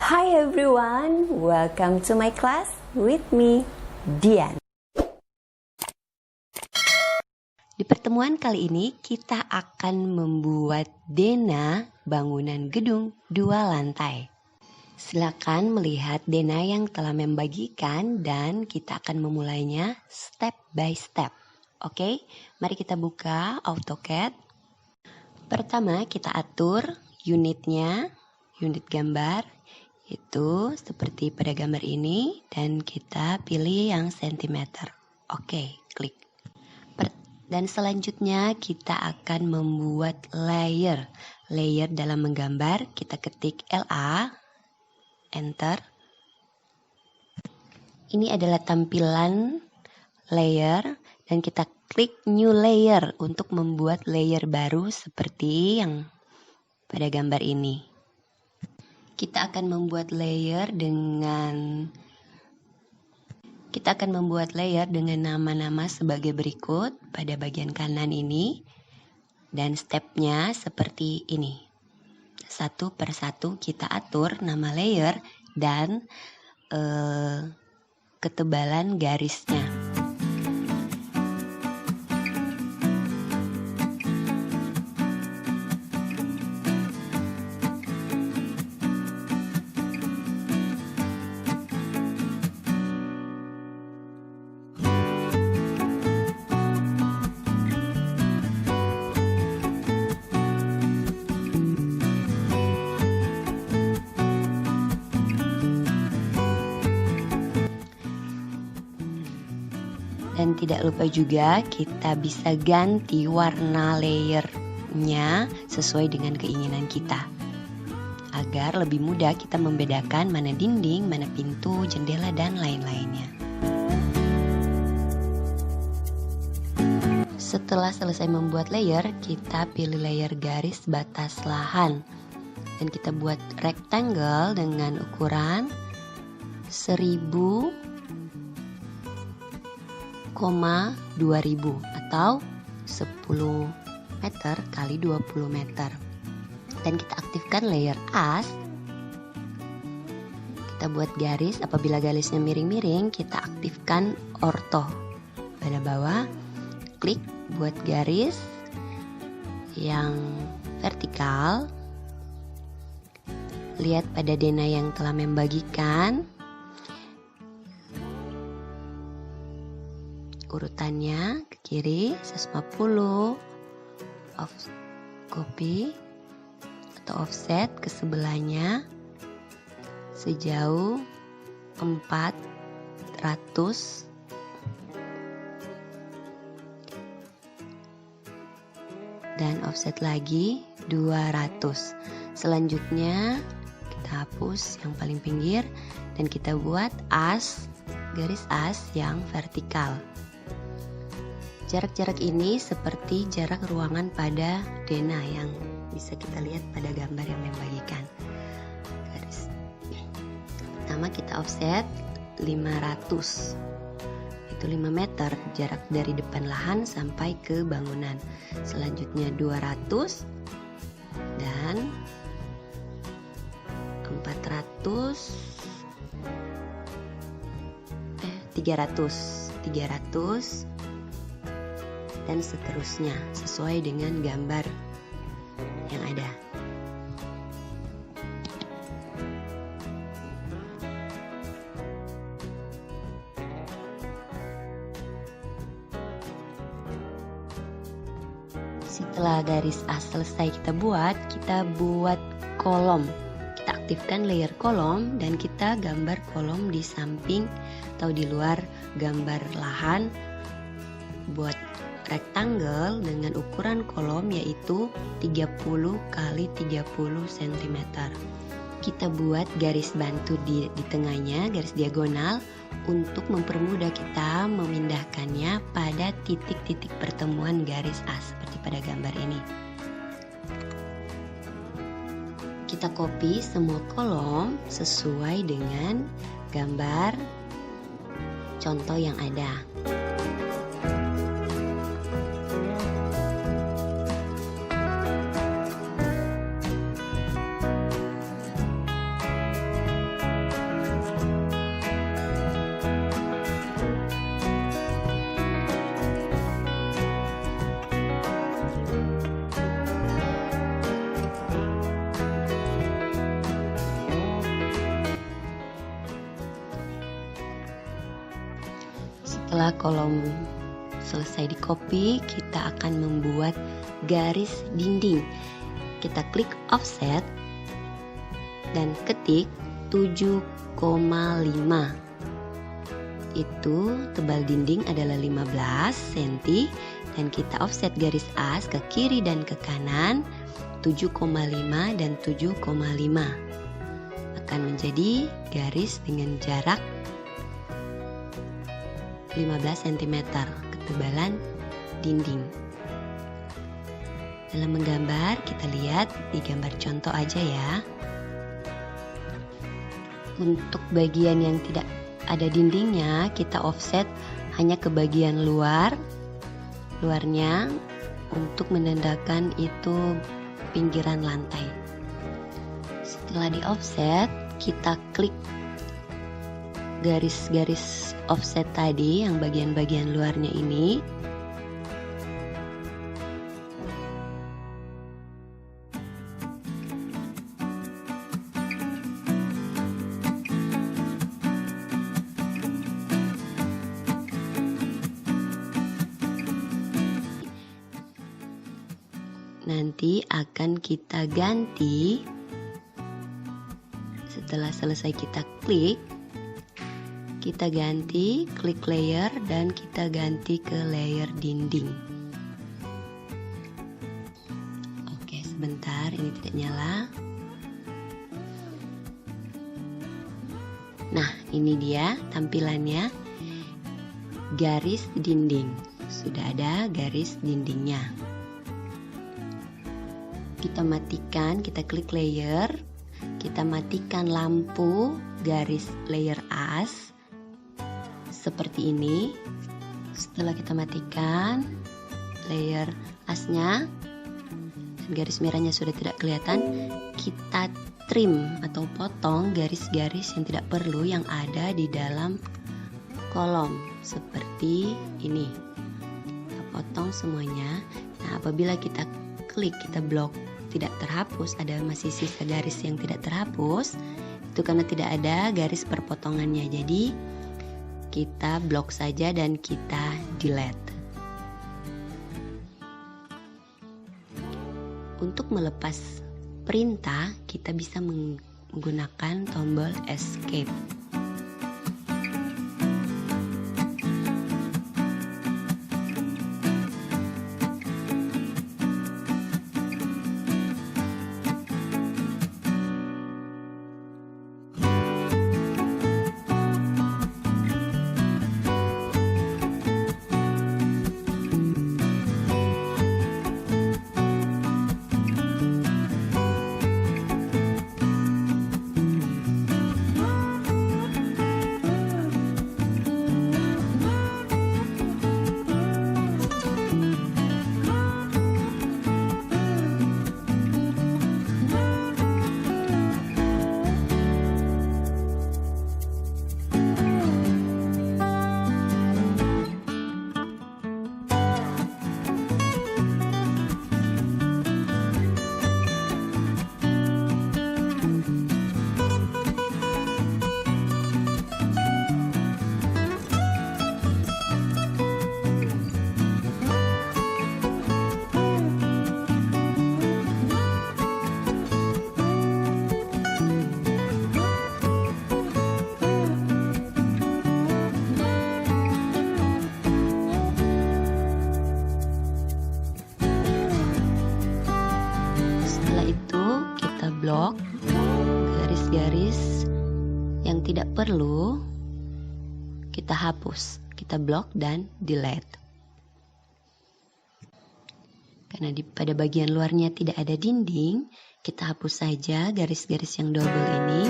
Hi everyone, welcome to my class with me, Dian. Di pertemuan kali ini kita akan membuat Dena bangunan gedung 2 lantai. Silakan melihat Dena yang telah membagikan dan kita akan memulainya step by step. Oke, mari kita buka AutoCAD. Pertama kita atur unitnya, unit gambar itu seperti pada gambar ini dan kita pilih yang sentimeter. Oke, klik. Dan selanjutnya kita akan membuat layer. Layer dalam menggambar kita ketik LA, enter. Ini adalah tampilan layer dan kita klik new layer untuk membuat layer baru seperti yang pada gambar ini. Kita akan membuat layer dengan nama-nama sebagai berikut pada bagian kanan ini. Dan stepnya seperti ini. Satu per satu kita atur nama layer dan ketebalan garisnya. Dan tidak lupa juga kita bisa ganti warna layernya sesuai dengan keinginan kita. Agar lebih mudah kita membedakan mana dinding, mana pintu, jendela, dan lain-lainnya. Setelah selesai membuat layer, kita pilih layer garis batas lahan. Dan kita buat rectangle dengan ukuran 1000,2000 atau 10 meter kali 20 meter. Dan kita aktifkan layer as. Kita buat garis, apabila garisnya miring-miring kita aktifkan ortho. Pada bawah klik buat garis yang vertikal. Lihat pada Dena yang telah membagikan urutannya ke kiri 150, copy atau offset ke sebelahnya sejauh 400 dan offset lagi 200. Selanjutnya kita hapus yang paling pinggir dan kita buat garis as yang vertikal. Jarak-jarak ini seperti jarak ruangan pada Dena yang bisa kita lihat pada gambar yang membagikan. Garis. Pertama kita offset 500. Itu 5 meter jarak dari depan lahan sampai ke bangunan. Selanjutnya 200 dan 300 dan seterusnya sesuai dengan gambar yang ada. Setelah garis as selesai kita buat kolom. Kita aktifkan layer kolom dan kita gambar kolom di samping atau di luar gambar lahan. Buat rectangle dengan ukuran kolom yaitu 30 kali 30 cm. Kita buat garis bantu di tengahnya, garis diagonal untuk mempermudah kita memindahkannya pada titik-titik pertemuan garis as seperti pada gambar ini. Kita copy semua kolom sesuai dengan gambar contoh yang ada. Setelah kolom selesai di copy, kita akan membuat garis dinding. Kita klik offset dan ketik 7,5. Itu tebal dinding adalah 15 cm dan kita offset garis as ke kiri dan ke kanan 7,5 dan 7,5. Akan menjadi garis dengan jarak 15 cm ketebalan dinding. Dalam menggambar, kita lihat di gambar contoh aja ya. Untuk bagian yang tidak ada dindingnya, kita offset hanya ke bagian luarnya untuk menandakan itu pinggiran lantai. Setelah di offset, kita klik garis-garis offset tadi yang bagian-bagian luarnya ini. Nanti akan kita ganti. Setelah selesai kita klik, kita ganti, klik layer dan kita ganti ke layer dinding. Oke, sebentar, ini tidak nyala. Nah, ini dia tampilannya. Garis dinding. Sudah ada garis dindingnya. Kita matikan, kita klik layer, kita matikan lampu garis layer as seperti ini. Setelah kita matikan layer asnya dan garis merahnya sudah tidak kelihatan, kita trim atau potong garis-garis yang tidak perlu yang ada di dalam kolom seperti ini. Kita potong semuanya. Nah, apabila kita klik, kita blok tidak terhapus, ada masih sisa garis yang tidak terhapus, itu karena tidak ada garis perpotongannya. Jadi kita blok saja dan kita delete. Untuk melepas perintah, kita bisa menggunakan tombol escape. Blok garis-garis yang tidak perlu kita hapus, kita blok dan delete. Karena pada bagian luarnya tidak ada dinding, kita hapus saja garis-garis yang double ini.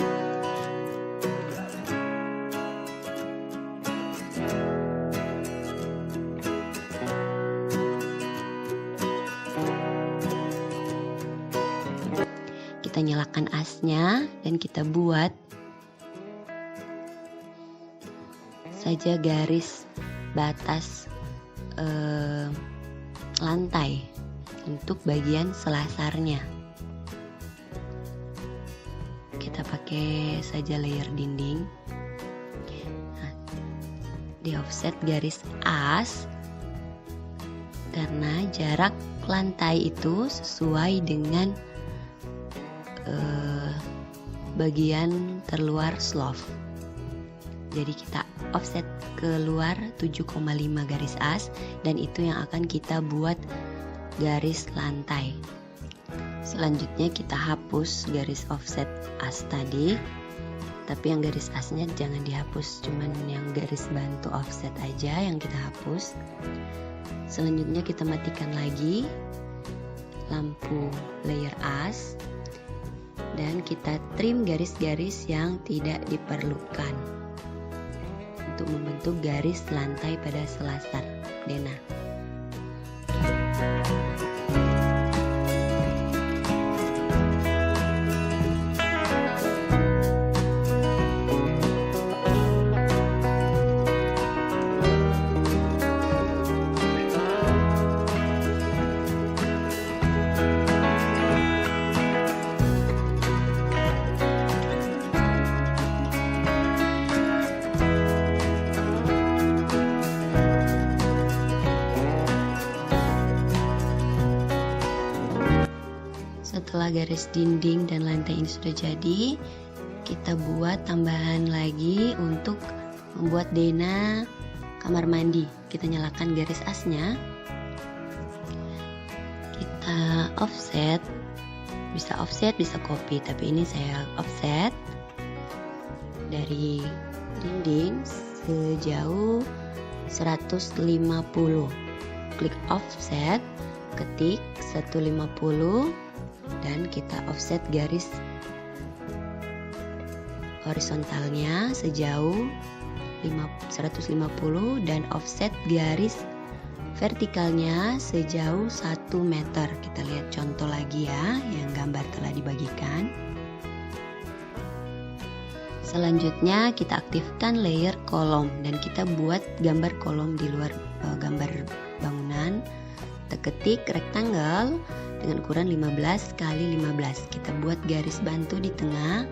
Kita nyalakan asnya dan kita buat saja garis batas lantai untuk bagian selasarnya. Kita pakai saja layer dinding. Nah, di offset garis as karena jarak lantai itu sesuai dengan bagian terluar slope. Jadi kita offset keluar 7,5 garis as dan itu yang akan kita buat garis lantai. Selanjutnya kita hapus garis offset as tadi, tapi yang garis asnya jangan dihapus, cuman yang garis bantu offset aja yang kita hapus. Selanjutnya kita matikan lagi lampu layer as dan kita trim garis-garis yang tidak diperlukan untuk membentuk garis lantai pada selasar denah. Setelah garis dinding dan lantai ini sudah jadi, kita buat tambahan lagi untuk membuat denah kamar mandi. Kita nyalakan garis asnya, kita offset, bisa copy, tapi ini saya offset dari dinding sejauh 150. Klik offset, ketik 150 dan kita offset garis horizontalnya sejauh 150 dan offset garis vertikalnya sejauh 1 meter. Kita lihat contoh lagi ya yang gambar telah dibagikan. Selanjutnya kita aktifkan layer kolom dan kita buat gambar kolom di luar gambar bangunan. Kita ketik rectangle dengan ukuran 15 kali 15. Kita buat garis bantu di tengah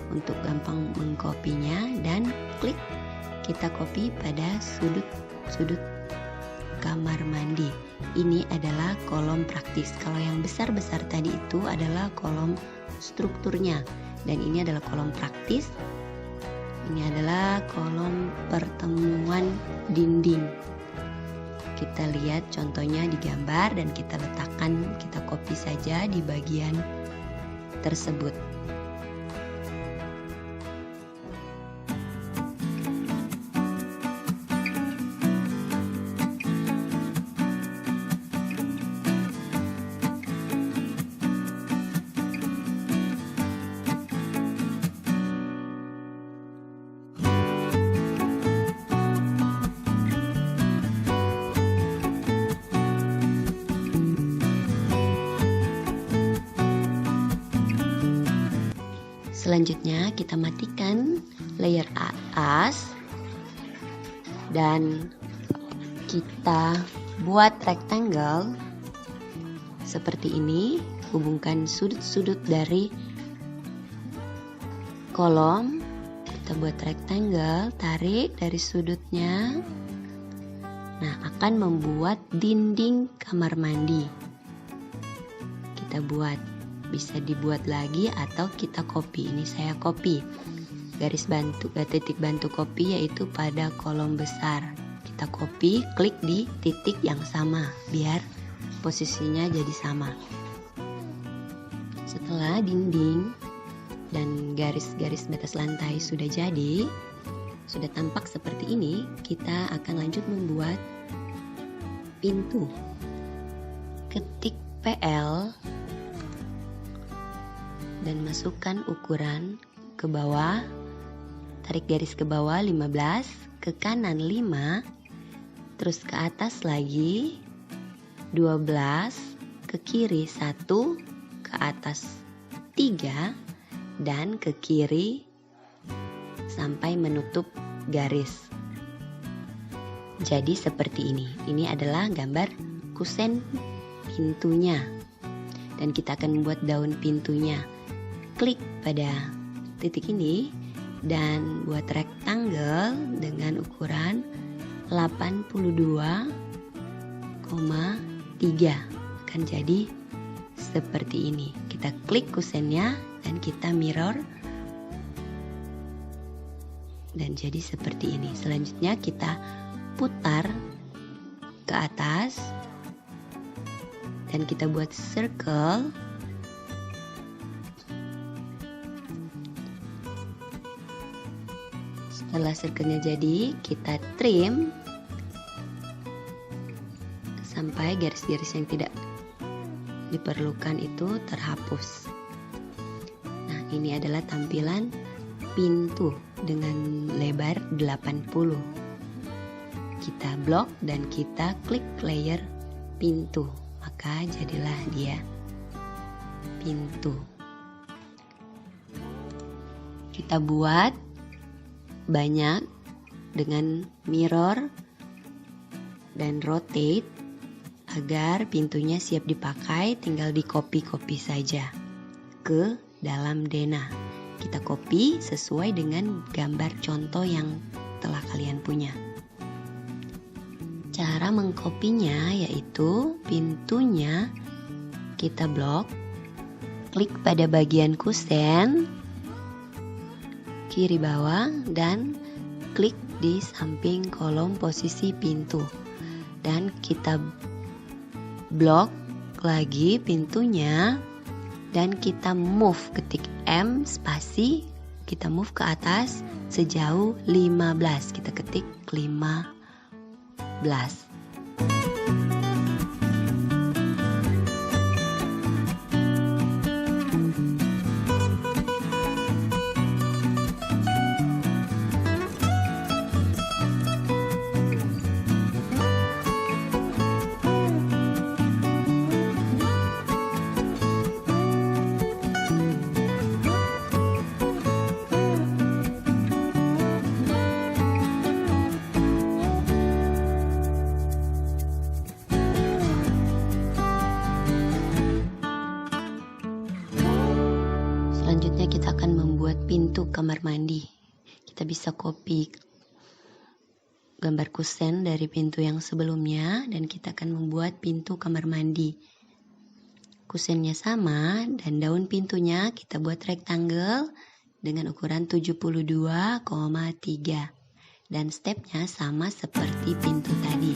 untuk gampang mengkopinya dan klik, kita copy pada sudut kamar mandi. Ini adalah kolom praktis. Kalau yang besar-besar tadi itu adalah kolom strukturnya dan ini adalah kolom praktis. Ini adalah kolom pertemuan dinding. Kita lihat contohnya di gambar dan kita letakkan, kita copy saja di bagian tersebut. Selanjutnya kita matikan layer as dan kita buat rectangle seperti ini. Hubungkan sudut-sudut dari kolom, kita buat rectangle, tarik dari sudutnya. Nah, akan membuat dinding kamar mandi. Kita buat, bisa dibuat lagi atau kita copy. Ini saya copy garis bantu, titik bantu copy yaitu pada kolom besar. Kita copy, klik di titik yang sama biar posisinya jadi sama. Setelah dinding dan garis-garis batas lantai sudah jadi, sudah tampak seperti ini, kita akan lanjut membuat pintu. Ketik PL dan masukkan ukuran ke bawah, tarik garis ke bawah 15, ke kanan 5, terus ke atas lagi 12, ke kiri 1, ke atas 3, dan ke kiri sampai menutup garis. Jadi seperti ini. Ini adalah gambar kusen pintunya. Dan kita akan membuat daun pintunya. Klik pada titik ini dan buat rectangle dengan ukuran 82,3 akan jadi seperti ini. Kita klik kusennya dan kita mirror dan jadi seperti ini. Selanjutnya kita putar ke atas dan kita buat circle. Setelah circle-nya jadi, kita trim sampai garis-garis yang tidak diperlukan itu terhapus. Nah, ini adalah tampilan pintu dengan lebar 80. Kita blok dan kita klik layer pintu, maka jadilah dia pintu. Kita buat banyak dengan mirror dan rotate agar pintunya siap dipakai, tinggal di copy saja ke dalam Dena. Kita copy sesuai dengan gambar contoh yang telah kalian punya. Cara mengkopinya yaitu pintunya kita blok, klik pada bagian kusen kiri bawah dan klik di samping kolom posisi pintu dan kita blok lagi pintunya dan kita move, ketik M spasi, kita move ke atas sejauh 15, kita ketik 15. Selanjutnya kita akan membuat pintu kamar mandi. Kita bisa copy gambar kusen dari pintu yang sebelumnya dan kita akan membuat pintu kamar mandi. Kusennya sama dan daun pintunya kita buat rectangle dengan ukuran 72,3 dan stepnya sama seperti pintu tadi.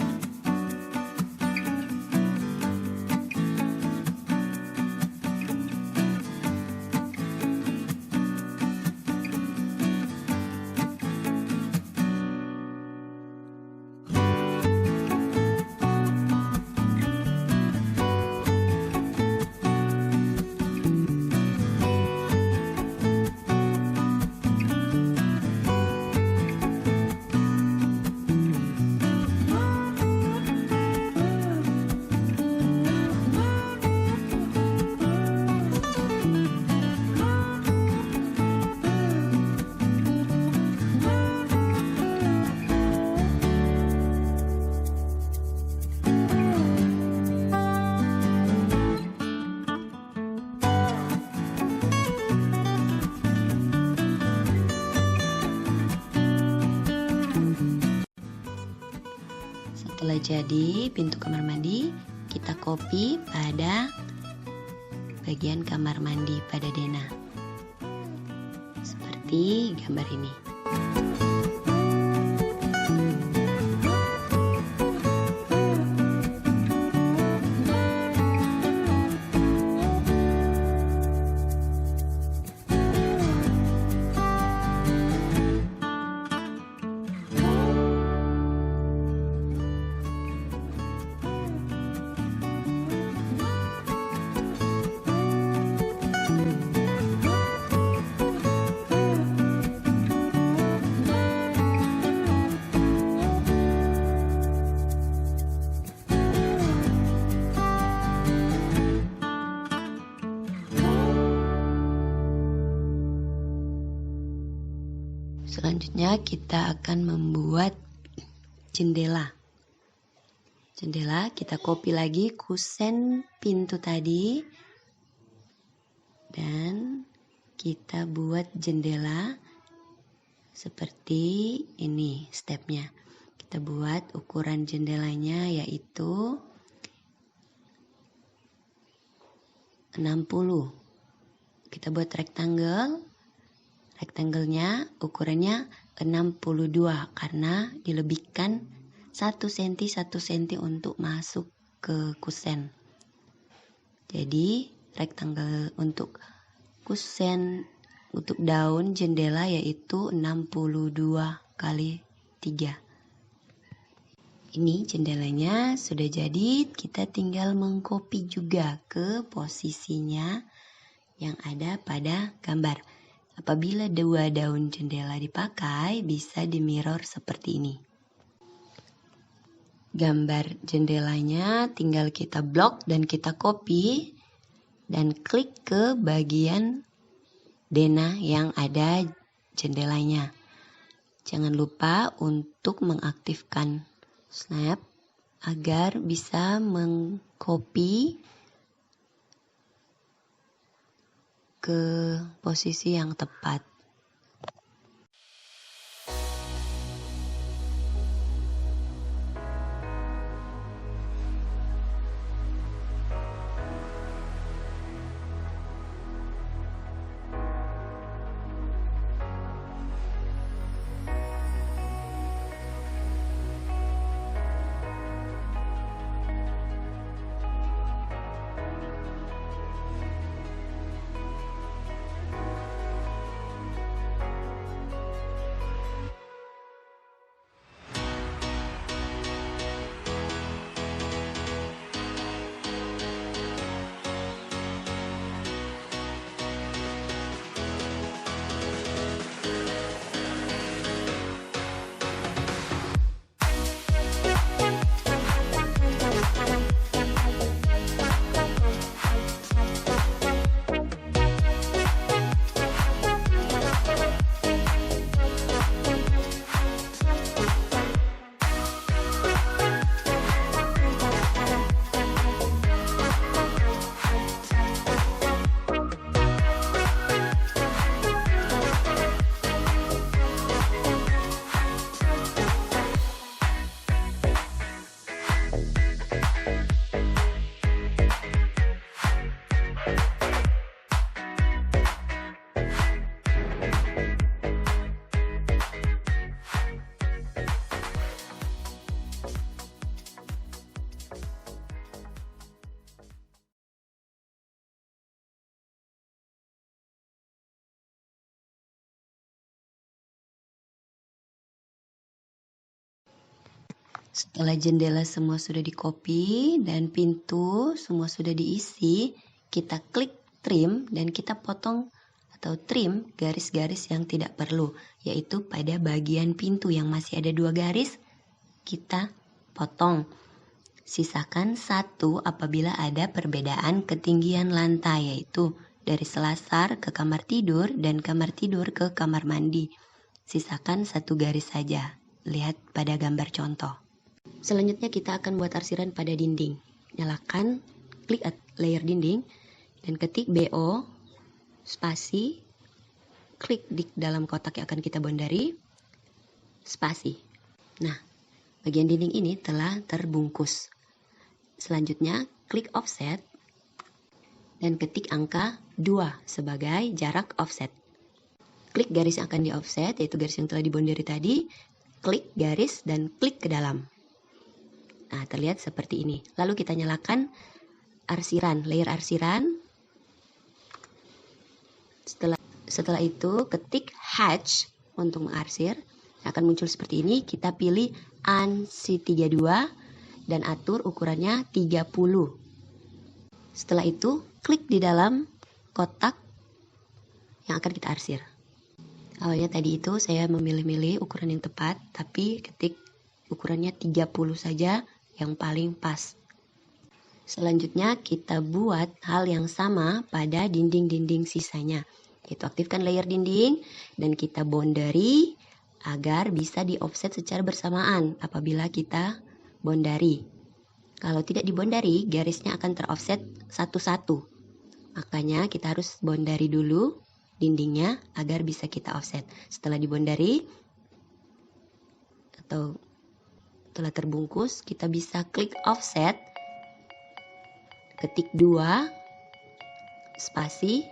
Setelah jadi pintu kamar mandi, kita copy pada bagian kamar mandi pada Dena. Seperti gambar ini. Selanjutnya kita akan membuat jendela. Jendela kita copy lagi kusen pintu tadi dan kita buat jendela seperti ini stepnya. Kita buat ukuran jendelanya yaitu 60. Kita buat rektangelnya ukurannya 62 karena dilebihkan 1 cm untuk masuk ke kusen. Jadi rektangle untuk kusen untuk daun jendela yaitu 62 kali 3. Ini jendelanya sudah jadi, kita tinggal mengcopy juga ke posisinya yang ada pada gambar. Apabila 2 daun jendela dipakai, bisa di mirror seperti ini. Gambar jendelanya tinggal kita blok dan kita copy dan klik ke bagian denah yang ada jendelanya. Jangan lupa untuk mengaktifkan snap agar bisa mengcopy ke posisi yang tepat. Setelah jendela semua sudah di-copy dan pintu semua sudah diisi, kita klik trim dan kita potong atau trim garis-garis yang tidak perlu, yaitu pada bagian pintu yang masih ada 2 garis, kita potong. Sisakan 1 apabila ada perbedaan ketinggian lantai, yaitu dari selasar ke kamar tidur dan kamar tidur ke kamar mandi. Sisakan 1 garis saja, lihat pada gambar contoh. Selanjutnya kita akan buat arsiran pada dinding. Nyalakan, klik layer dinding, dan ketik BO, spasi, klik di dalam kotak yang akan kita bondari, spasi. Nah, bagian dinding ini telah terbungkus. Selanjutnya, klik offset, dan ketik angka 2 sebagai jarak offset. Klik garis yang akan di offset, yaitu garis yang telah dibondari tadi, klik garis dan klik ke dalam. Nah, terlihat seperti ini. Lalu kita nyalakan arsiran, layer arsiran. Setelah itu ketik hatch untuk mengarsir. Akan muncul seperti ini. Kita pilih ANSI 32 dan atur ukurannya 30. Setelah itu klik di dalam kotak yang akan kita arsir. Awalnya tadi itu saya memilih-milih ukuran yang tepat, tapi ketik ukurannya 30 saja yang paling pas. Selanjutnya kita buat hal yang sama pada dinding-dinding sisanya, yaitu aktifkan layer dinding dan kita bondari agar bisa di offset secara bersamaan apabila kita bondari. Kalau tidak dibondari, garisnya akan teroffset satu-satu. Makanya kita harus bondari dulu dindingnya agar bisa kita offset. Setelah dibondari atau Setelah terbungkus, kita bisa klik offset, ketik 2, spasi,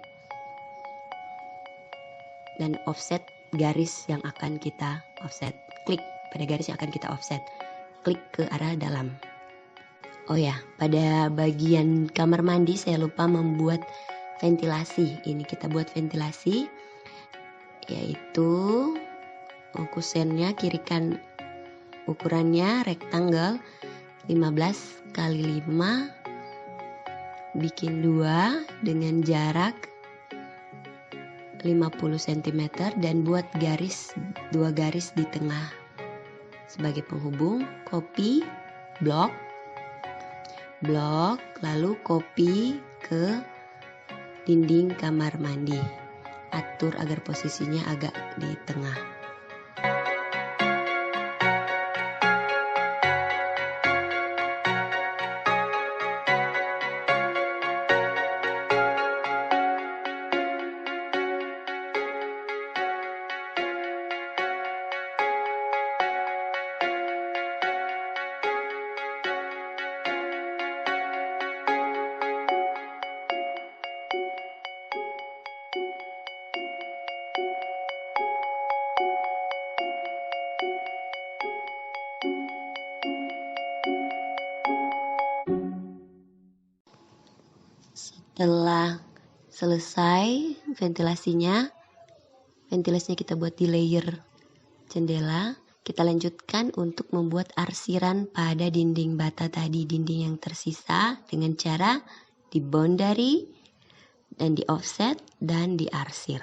dan offset garis yang akan kita offset. Klik pada garis yang akan kita offset. Klik ke arah dalam. Oh ya, pada bagian kamar mandi saya lupa membuat ventilasi. Ini kita buat ventilasi, yaitu kusennya kirikan ukurannya rektangle 15 kali 5, bikin 2 dengan jarak 50 cm dan buat garis 2 garis di tengah sebagai penghubung. Copy blok, lalu copy ke dinding kamar mandi. Atur agar posisinya agak di tengah. Setelah selesai ventilasinya kita buat di layer jendela. Kita lanjutkan untuk membuat arsiran pada dinding bata tadi, dinding yang tersisa, dengan cara di boundary dan di offset dan di arsir.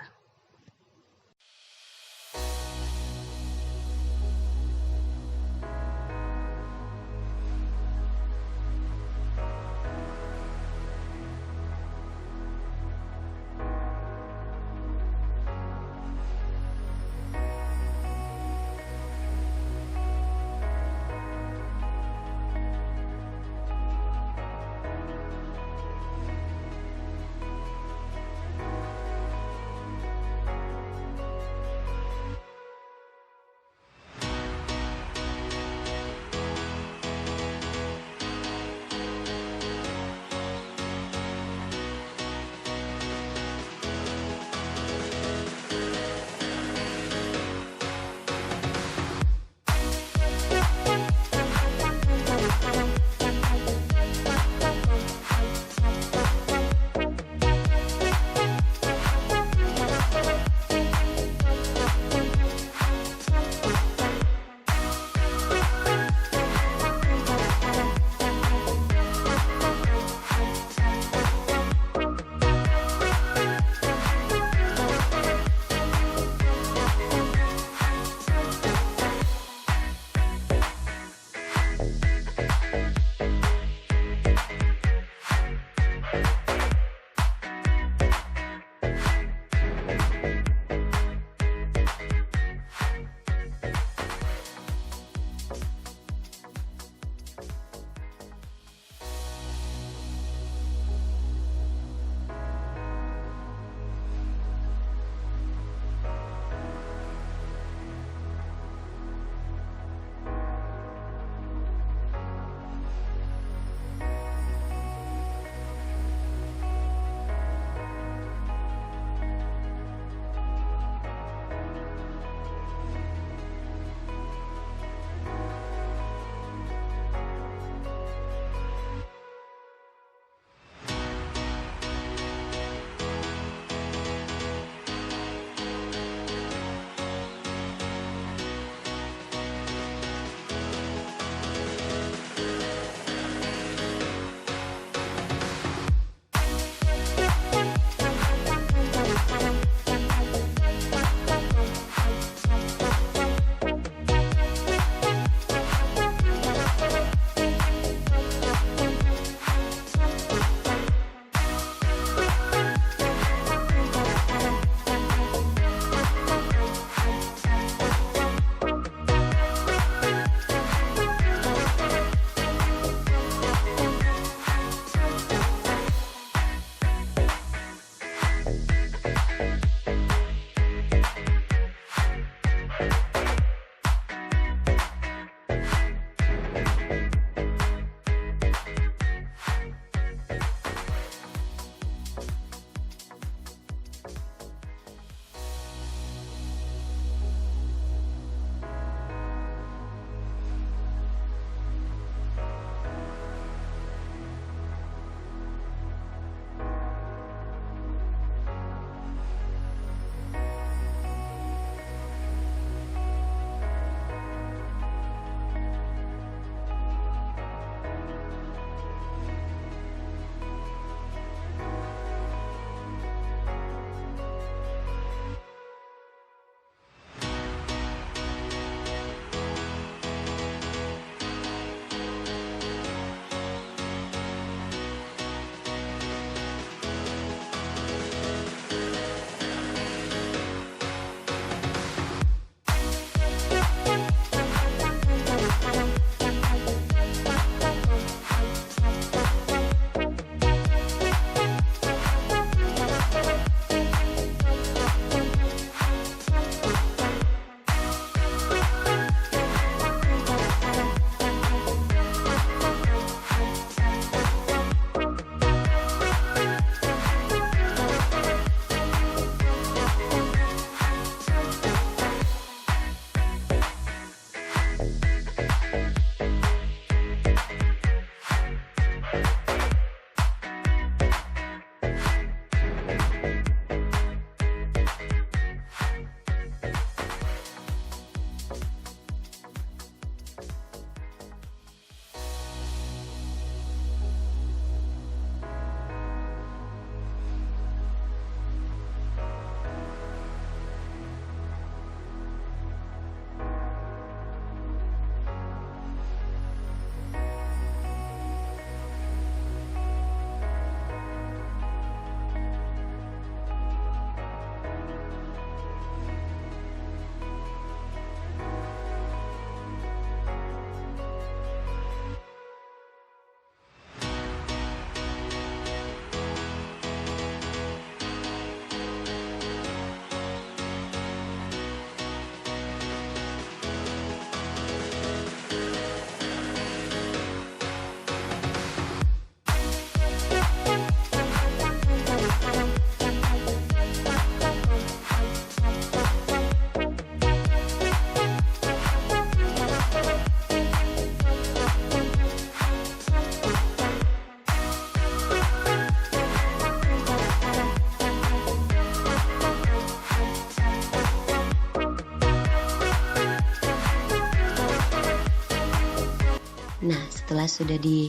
Setelah sudah di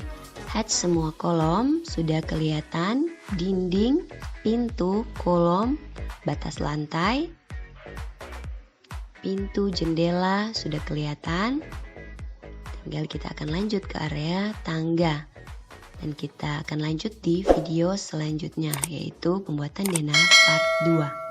hatch semua kolom, sudah kelihatan dinding, pintu, kolom, batas lantai, pintu, jendela sudah kelihatan. Tinggal kita akan lanjut ke area tangga. Dan kita akan lanjut di video selanjutnya, yaitu pembuatan denah part 2.